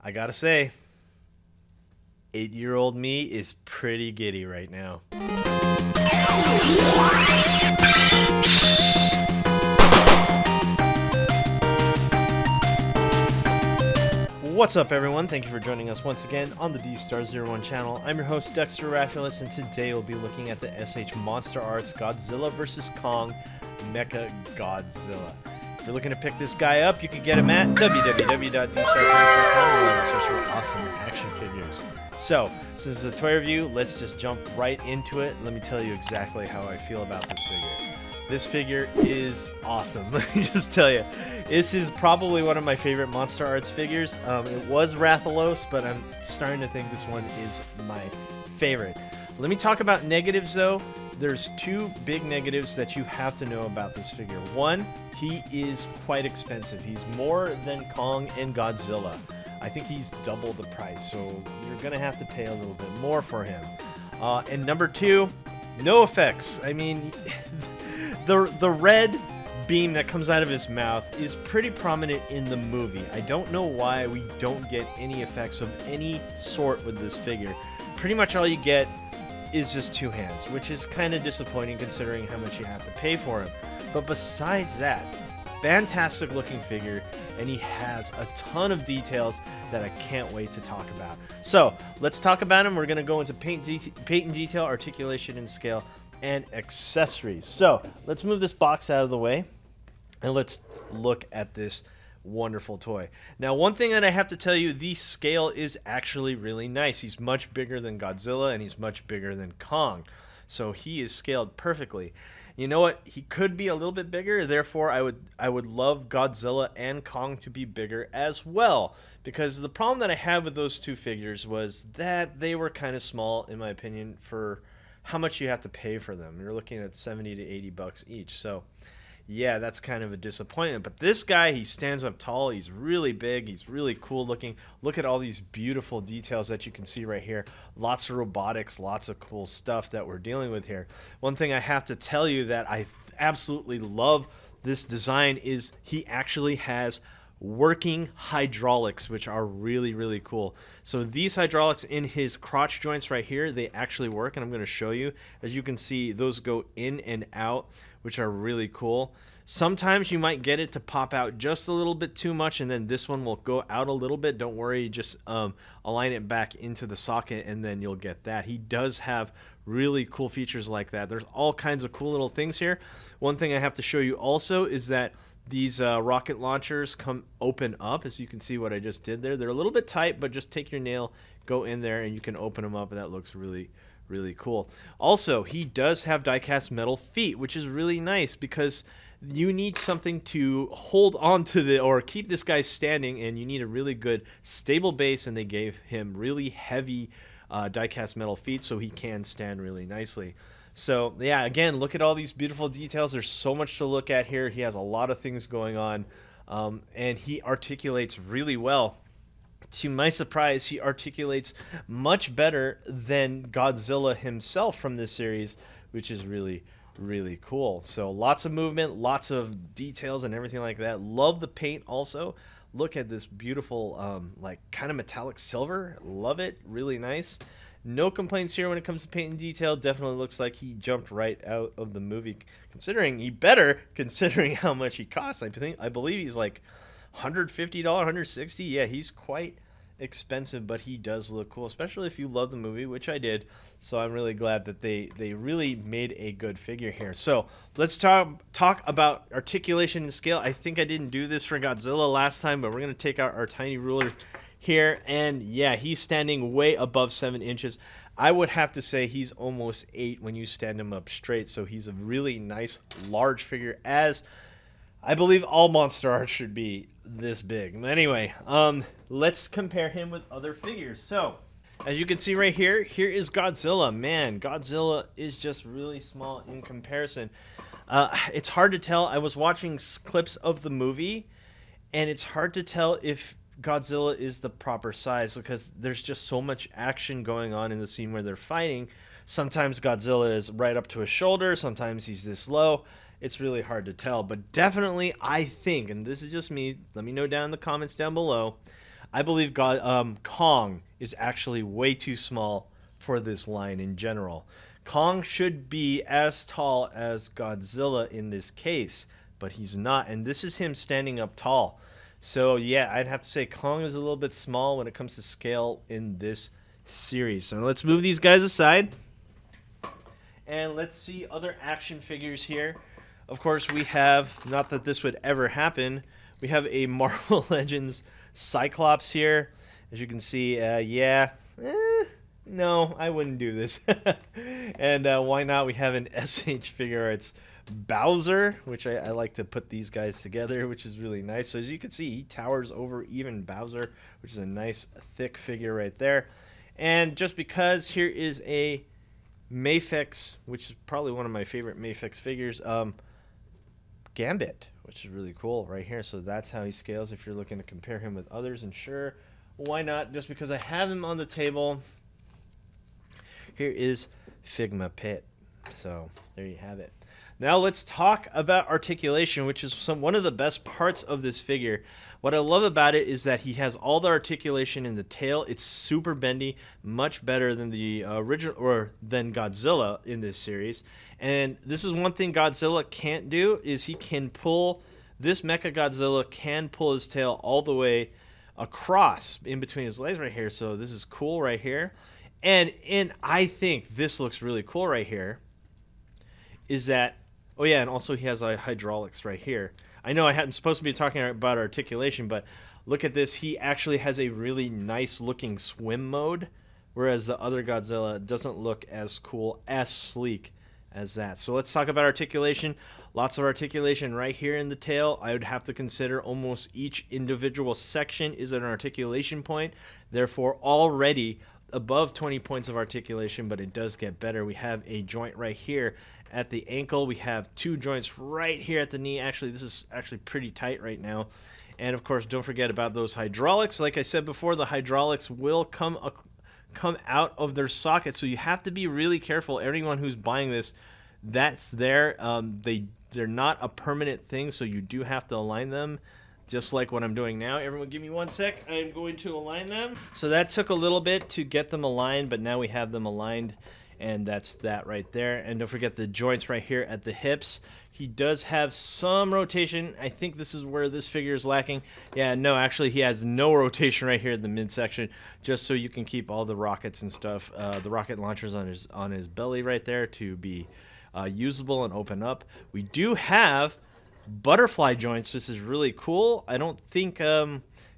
I gotta say, 8-year-old me is pretty giddy right now. What's up, everyone? Thank you for joining us once again on the Dstar01 channel. I'm your host, Dexter Arafiles, and today we'll be looking at the SH Monsterarts Godzilla vs. Kong Mechagodzilla. If you're looking to pick this guy up, you can get him at www.dstar01.com for awesome action figures. So, since it's a toy review, let's just jump right into it. Let me tell you exactly how I feel about this figure. This figure is awesome. Let me just tell you, this is probably one of my favorite Monsterarts figures. It was Rathalos, but I'm starting to think this one is my favorite. Let me talk about negatives, though. There's two big negatives that you have to know about this figure. One, he is quite expensive. He's more than Kong and Godzilla. I think he's double the price, so you're gonna have to pay a little bit more for him. And number two, no effects. I mean, the red beam that comes out of his mouth is pretty prominent in the movie. I don't know why we don't get any effects of any sort with this figure. Pretty much all you get is just two hands, which is kind of disappointing considering how much you have to pay for him. But besides that, fantastic looking figure, and he has a ton of details that I can't wait to talk about. So let's talk about him. We're going to go into paint and detail, articulation and scale, and accessories. So let's move this box out of the way and let's look at this wonderful toy. Now, one thing that I have to tell you, the scale is actually really nice. He's much bigger than Godzilla and he's much bigger than Kong, so he is scaled perfectly. You know what? He could be a little bit bigger, therefore I would love Godzilla and Kong to be bigger as well, because the problem that I had with those two figures was that they were kind of small, in my opinion, for how much you have to pay for them. You're looking at 70 to 80 bucks each. So yeah, that's kind of a disappointment. But this guy, he stands up tall. He's really big. He's really cool looking. Look at all these beautiful details that you can see right here. Lots of robotics, lots of cool stuff that we're dealing with here. One thing I have to tell you that I absolutely love this design is he actually has working hydraulics, which are really, really cool. So these hydraulics in his crotch joints right here, they actually work, and I'm going to show you. As you can see, those go in and out, which are really cool. Sometimes you might get it to pop out just a little bit too much, and then this one will go out a little bit. Don't worry, just align it back into the socket and then you'll get that. He does have really cool features like that. There's all kinds of cool little things here. One thing I have to show you also is that these rocket launchers come open up. As you can see what I just did there. They're a little bit tight, but just take your nail, go in there, and you can open them up, and that looks really, really cool. Also, he does have die-cast metal feet, which is really nice because you need something to hold on to or keep this guy standing, and you need a really good stable base, and they gave him really heavy die-cast metal feet so he can stand really nicely. So yeah, again, look at all these beautiful details. There's so much to look at here. He has a lot of things going on, and he articulates really well. To my surprise, he articulates much better than Godzilla himself from this series, which is really, really cool. So lots of movement, lots of details and everything like that. Love the paint also. Look at this beautiful like kind of metallic silver. Love it. Really nice. No complaints here when it comes to paint and detail. Definitely looks like he jumped right out of the movie, considering how much he costs. I believe he's like $150, $160. Yeah, he's quite expensive, but he does look cool, especially if you love the movie, which I did. So I'm really glad that they really made a good figure here. So let's talk about articulation and scale. I think I didn't do this for Godzilla last time, but we're going to take out our tiny ruler here, and yeah, he's standing way above 7 inches. I would have to say he's almost 8 when you stand him up straight, so he's a really nice large figure, as I believe all Monsterarts should be this big. But anyway, let's compare him with other figures. So as you can see right here, here is Godzilla. Man, Godzilla is just really small in comparison. It's hard to tell. I was watching clips of the movie, and it's hard to tell if Godzilla is the proper size because there's just so much action going on in the scene where they're fighting. Sometimes Godzilla is right up to his shoulder, sometimes he's this low. It's really hard to tell, but definitely I think, and this is just me, let me know down in the comments down below, I believe Kong is actually way too small for this line in general. Kong should be as tall as Godzilla in this case, but he's not, and this is him standing up tall. So yeah, I'd have to say Kong is a little bit small when it comes to scale in this series. So let's move these guys aside, and let's see other action figures here. Of course, we have, not that this would ever happen, we have a Marvel Legends Cyclops here. As you can see, no, I wouldn't do this. And why not? We have an SH figure. It's Bowser, which I like to put these guys together, which is really nice. So as you can see, he towers over even Bowser, which is a nice thick figure right there. And just because, here is a Mafex, which is probably one of my favorite Mafex figures, Gambit, which is really cool right here. So that's how he scales if you're looking to compare him with others. And sure, why not? Just because I have him on the table, here is Figma Pit. So there you have it. Now let's talk about articulation, which is one of the best parts of this figure. What I love about it is that he has all the articulation in the tail. It's super bendy, much better than the original, or than Godzilla in this series. And this is one thing Godzilla can't do, is he can pull, this Mechagodzilla can pull his tail all the way across in between his legs right here. So this is cool right here. And I think this looks really cool right here, is that, oh yeah, and also he has hydraulics right here. I know I'm supposed to be talking about articulation, but look at this. He actually has a really nice looking swim mode, whereas the other Godzilla doesn't look as cool, as sleek as that. So let's talk about articulation. Lots of articulation right here in the tail. I would have to consider almost each individual section is an articulation point, therefore already above 20 points of articulation, but it does get better. We have a joint right here at the ankle. We have two joints right here at the knee. Actually, this is actually pretty tight right now. And of course, don't forget about those hydraulics. Like I said before, the hydraulics will come out of their socket, so you have to be really careful. Everyone who's buying this, that's there. They're not a permanent thing, so you do have to align them, just like what I'm doing now. Everyone give me 1 sec. I'm going to align them. So that took a little bit to get them aligned, but now we have them aligned, and that's that right there. And don't forget the joints right here at the hips. He does have some rotation. I think this is where this figure is lacking. Yeah, no, actually he has no rotation right here in the midsection, just so you can keep all the rockets and stuff, the rocket launchers on his belly right there to be usable and open up. We do have butterfly joints. This is really cool. I don't think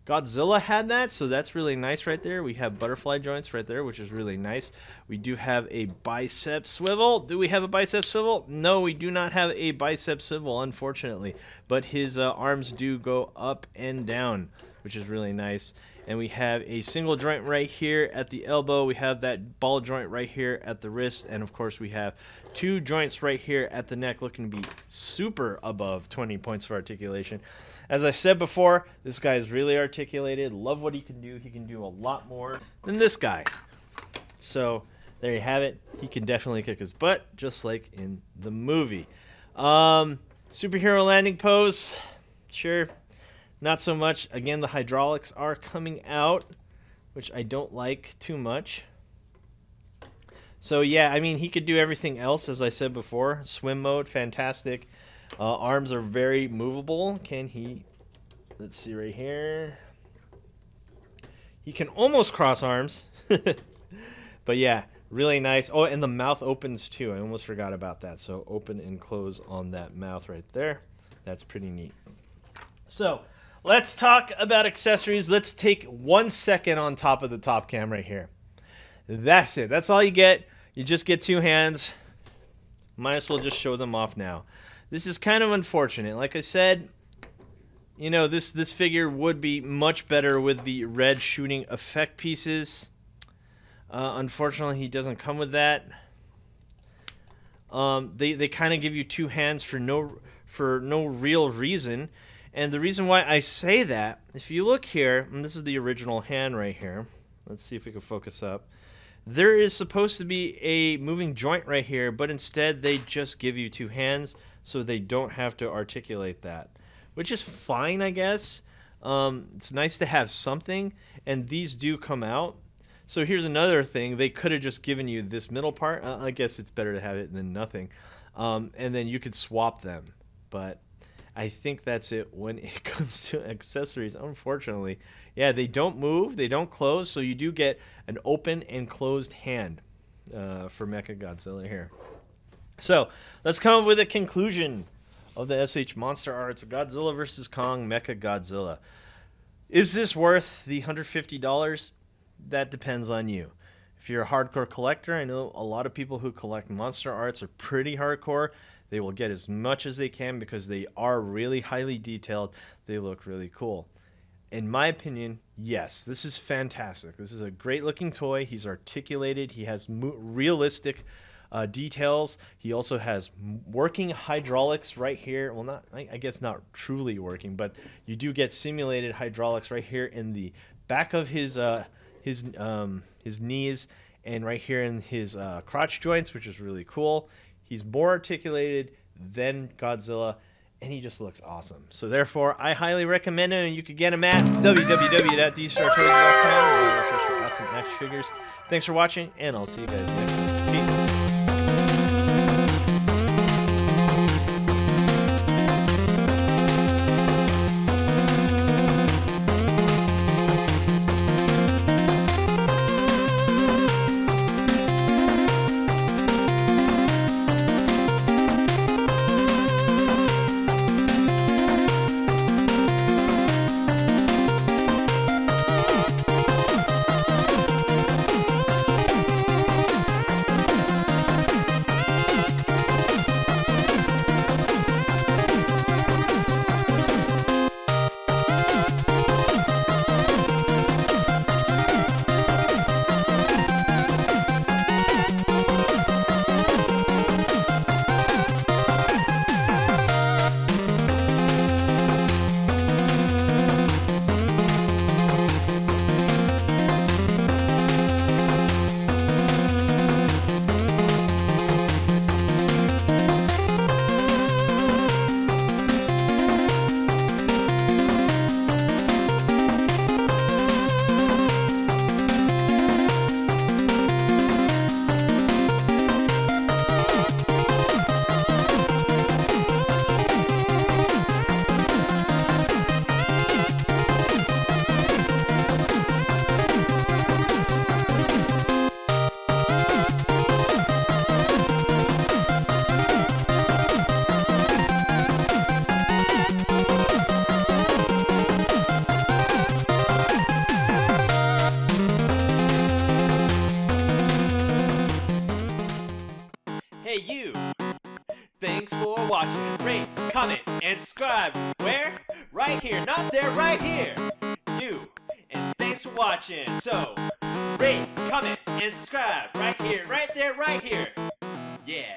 Godzilla had that, so that's really nice right there. We have butterfly joints right there, which is really nice. We do have a bicep swivel. Do we have a bicep swivel? No, we do not have a bicep swivel, unfortunately, but his arms do go up and down, which is really nice. And we have a single joint right here at the elbow. We have that ball joint right here at the wrist. And of course, we have two joints right here at the neck, looking to be super above 20 points of articulation. As I said before, this guy is really articulated. Love what he can do. He can do a lot more than this guy. So there you have it. He can definitely kick his butt, just like in the movie. Superhero landing pose, sure. Not so much. Again, the hydraulics are coming out, which I don't like too much. So yeah, I mean, he could do everything else, as I said before. Swim mode, fantastic. Arms are very movable. Can he? Let's see right here. He can almost cross arms. But yeah, really nice. Oh, and the mouth opens too. I almost forgot about that. So open and close on that mouth right there. That's pretty neat. So let's talk about accessories. Let's take 1 second on top of the top cam right here. That's it. That's all you get. You just get two hands. Might as well just show them off now. This is kind of unfortunate. Like I said, you know, this figure would be much better with the red shooting effect pieces. Unfortunately, he doesn't come with that. They kind of give you two hands for no real reason. And the reason why I say that, if you look here, and this is the original hand right here. Let's see if we can focus up. There is supposed to be a moving joint right here, but instead they just give you two hands, so they don't have to articulate that, which is fine, I guess. It's nice to have something, and these do come out. So here's another thing. They could have just given you this middle part. I guess it's better to have it than nothing. And then you could swap them. But I think that's it when it comes to accessories, unfortunately. Yeah, they don't move. They don't close. So you do get an open and closed hand for Mechagodzilla here. So let's come up with a conclusion of the SH Monsterarts Godzilla vs. Kong Mechagodzilla. Is this worth the $150? That depends on you. If you're a hardcore collector, I know a lot of people who collect Monsterarts are pretty hardcore. They will get as much as they can because they are really highly detailed. They look really cool. In my opinion, yes, this is fantastic. This is a great looking toy. He's articulated. He has realistic details. He also has working hydraulics right here. Well, not, I guess not truly working, but you do get simulated hydraulics right here in the back of his knees and right here in his crotch joints, which is really cool. He's more articulated than Godzilla, and he just looks awesome. So therefore, I highly recommend it, and you can get him at www.Dstar01.com. Awesome action figures. Thanks for watching, and I'll see you guys next time. Peace. Hey you! Thanks for watching. Rate, comment, and subscribe. Where? Right here. Not there, right here. You. And thanks for watching. So, rate, comment, and subscribe. Right here, right there, right here. Yeah.